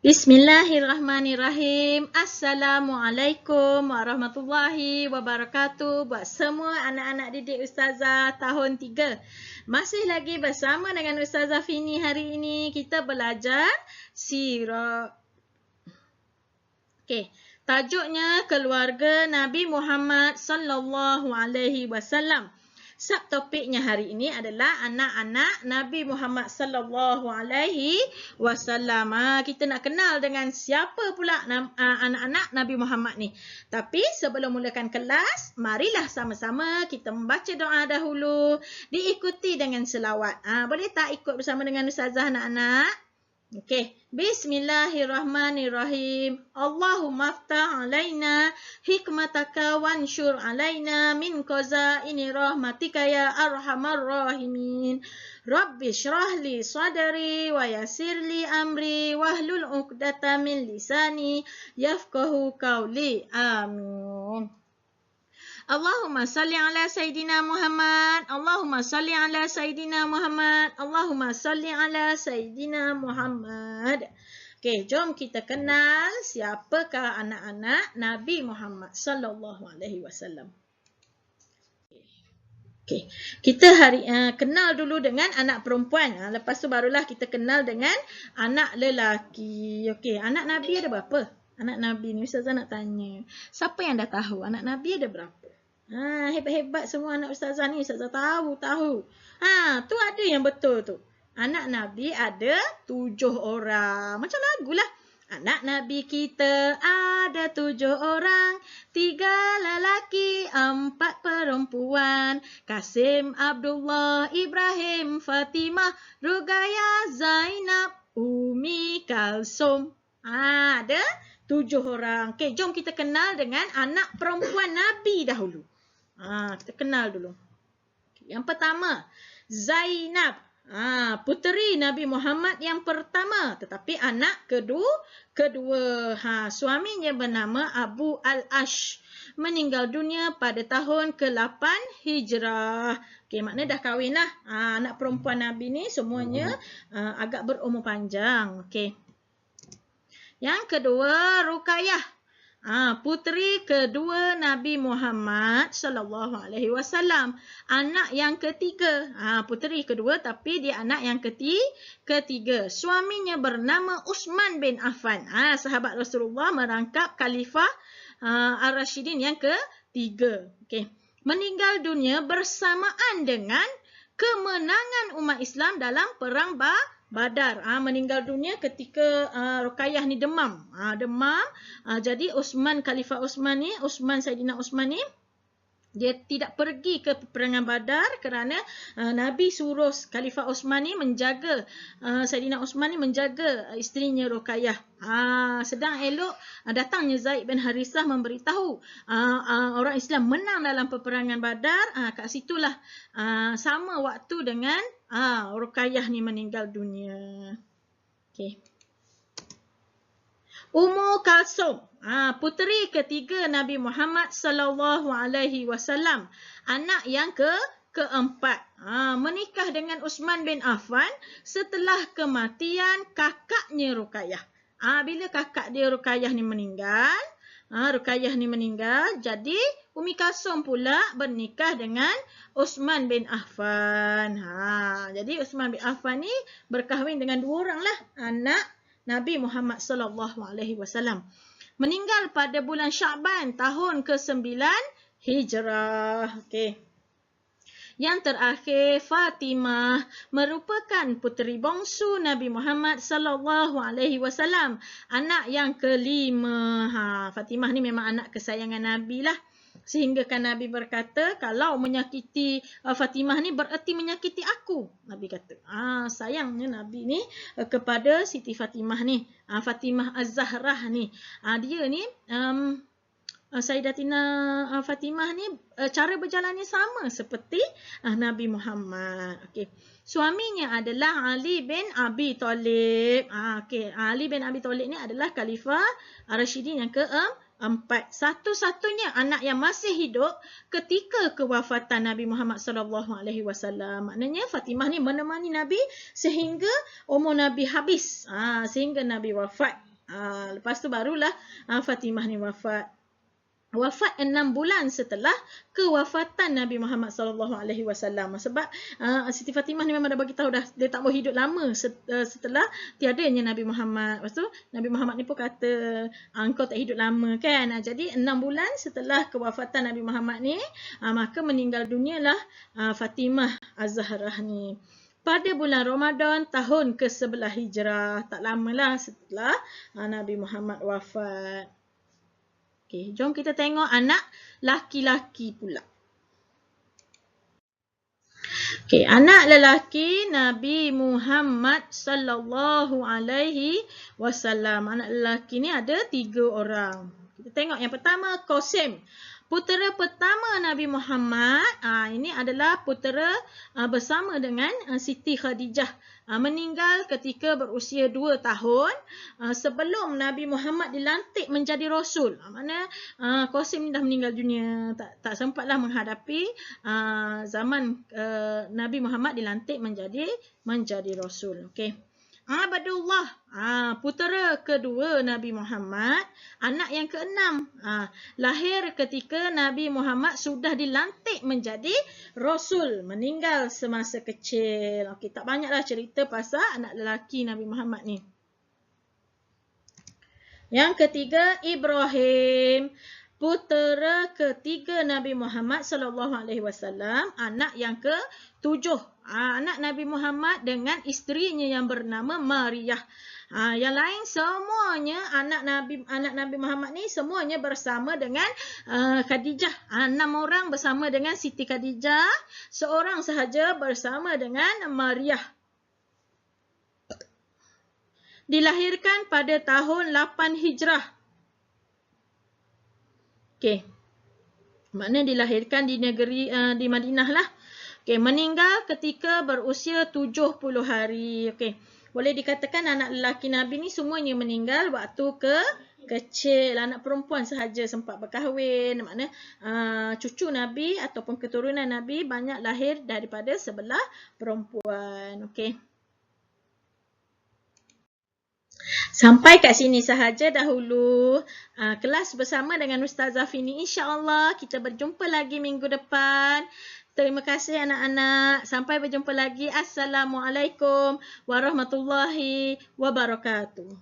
Bismillahirrahmanirrahim. Assalamualaikum warahmatullahi wabarakatuh. Buat semua anak-anak didik Ustazah tahun 3. Masih lagi bersama dengan Ustazah Fini hari ini. Kita belajar sirah. Okey, tajuknya keluarga Nabi Muhammad sallallahu alaihi wasallam. Subtopiknya hari ini adalah anak-anak Nabi Muhammad sallallahu alaihi wasallam. Kita nak kenal dengan siapa pula anak-anak Nabi Muhammad ni. Tapi sebelum mulakan kelas, marilah sama-sama kita membaca doa dahulu, diikuti dengan selawat. Boleh tak ikut bersama dengan Ustazah anak-anak? Okey, bismillahirrahmanirrahim. Allahumma aftah alaina hikmataka wanshur alaina min qazaini rahmatika ya arhamar rahimin. Rabbi shrah li sadri wa yassir li amri wahlul 'uqdatam min lisani yafqahu qawli. Amin. Allahumma salli ala Sayyidina Muhammad. Allahumma salli ala Sayyidina Muhammad. Allahumma salli ala Sayyidina Muhammad. Okey, jom kita kenal siapakah anak-anak Nabi Muhammad sallallahu alaihi wasallam. Okey, kita kenal dulu dengan anak perempuan. Lepas tu barulah kita kenal dengan anak lelaki. Okey, anak Nabi ada berapa? Anak Nabi ni Ustazah nak tanya. Siapa yang dah tahu anak Nabi ada berapa? Hebat-hebat semua anak Ustazah ni. Ustazah tahu. Tu ada yang betul tu. Anak Nabi ada 7 orang. Macam lagu lah. Anak Nabi kita ada 7 orang. 3 lelaki, 4 perempuan. Kasim, Abdullah, Ibrahim, Fatimah, Rugaya, Zainab, Umi, Kalsum. Ada 7 orang. Okey, jom kita kenal dengan anak perempuan Nabi dahulu. Kita kenal dulu. Yang pertama, Zainab. Puteri Nabi Muhammad yang pertama. Tetapi anak kedua. Suaminya bernama Abu Al-Ash. Meninggal dunia pada tahun ke-8 Hijrah. Okey, maknanya dah kahwin lah. Anak perempuan Nabi ni semuanya agak berumur panjang. Okey. Yang kedua, Ruqayyah. Puteri kedua Nabi Muhammad sallallahu alaihi wasallam. Anak yang ketiga. Puteri kedua tapi dia anak yang ketiga. Suaminya bernama Uthman bin Affan. Sahabat Rasulullah merangkap Khalifah Ar-Rashidin yang ketiga. Okey. Meninggal dunia bersamaan dengan kemenangan umat Islam dalam perang Badar. Meninggal dunia ketika Ruqayyah ni demam. Jadi Khalifah Saidina Uthman ni dia tidak pergi ke peperangan Badar kerana Nabi suruh Khalifah Uthman ni menjaga Saidina Uthman ni menjaga isterinya Ruqayyah. Sedang elok datangnya Zaid bin Harithah memberitahu orang Islam menang dalam peperangan Badar. Kat situlah sama waktu dengan Ruqayyah ni meninggal dunia. Okey. Ummu Kalsum, puteri ketiga Nabi Muhammad sallallahu alaihi wasallam, anak yang keempat. Menikah dengan Uthman bin Affan setelah kematian kakaknya Ruqayyah. Bila kakak dia Ruqayyah ni meninggal, jadi Ummi Kalsum pula bernikah dengan Uthman bin Affan. Jadi Uthman bin Affan ni berkahwin dengan 2 orang lah anak Nabi Muhammad sallallahu alaihi wasallam. Meninggal pada bulan Sya'ban tahun ke-9 Hijrah. Okey. Yang terakhir, Fatimah merupakan puteri bongsu Nabi Muhammad sallallahu alaihi wasallam, anak yang kelima. Fatimah ni memang anak kesayangan Nabi lah. Sehingga kan Nabi berkata, kalau menyakiti Fatimah ni bererti menyakiti aku. Nabi kata. Sayangnya Nabi ni kepada Siti Fatimah ni. Fatimah Az-Zahrah ni. Dia ni Sayyidatina Fatimah ni cara berjalannya sama seperti Nabi Muhammad. Okey. Suaminya adalah Ali bin Abi Thalib. Ali bin Abi Thalib ni adalah Khalifah Ar-Rashidin yang keempat. Satu-satunya anak yang masih hidup ketika kewafatan Nabi Muhammad sallallahu alaihi wasallam. Maknanya Fatimah ni menemani Nabi sehingga umur Nabi habis. Sehingga Nabi wafat. Lepas tu barulah Fatimah ni wafat. Wafat 6 bulan setelah kewafatan Nabi Muhammad SAW. Sebab Siti Fatimah ni memang dah bagi tahu dah dia tak mau hidup lama setelah tiadanya Nabi Muhammad. Lepas tu Nabi Muhammad ni pun kata engkau tak hidup lama kan. Jadi 6 bulan setelah kewafatan Nabi Muhammad ni maka meninggal dunialah Fatimah Az-Zahrah ni. Pada bulan Ramadan tahun ke-11 Hijrah, tak lamalah setelah Nabi Muhammad wafat. Okey, jom kita tengok anak laki-laki pula. Okey, anak lelaki Nabi Muhammad sallallahu alaihi wasallam. Anak lelaki ni ada 3 orang. Kita tengok yang pertama Qasim. Putera pertama Nabi Muhammad, ini adalah putera bersama dengan Siti Khadijah. Meninggal ketika berusia 2 tahun sebelum Nabi Muhammad dilantik menjadi Rasul. Mana Qasim ni dah meninggal dunia. Tak sempatlah menghadapi zaman Nabi Muhammad dilantik menjadi Rasul. Okey. Abdullah, putera kedua Nabi Muhammad, anak yang ke-6, lahir ketika Nabi Muhammad sudah dilantik menjadi Rasul, meninggal semasa kecil. Okey, tak banyaklah cerita pasal anak lelaki Nabi Muhammad ni. Yang ketiga, Ibrahim, putera ketiga Nabi Muhammad SAW, anak yang ke-7. Anak Nabi Muhammad dengan isterinya yang bernama Maryah. Yang lain semuanya anak Nabi Muhammad ni semuanya bersama dengan Khadijah. 6 orang bersama dengan Siti Khadijah, seorang sahaja bersama dengan Maryah. Dilahirkan pada tahun 8 Hijrah. Okey. Maknanya dilahirkan di negeri di Madinah lah. Okey, meninggal ketika berusia 70 hari. Okey. Boleh dikatakan anak lelaki Nabi ni semuanya meninggal waktu kecil. Anak perempuan sahaja sempat berkahwin. Maknanya cucu Nabi ataupun keturunan Nabi banyak lahir daripada sebelah perempuan. Okey. Sampai kat sini sahaja dahulu kelas bersama dengan Ustazah Fini. InsyaAllah kita berjumpa lagi minggu depan. Terima kasih anak-anak. Sampai berjumpa lagi. Assalamualaikum warahmatullahi wabarakatuh.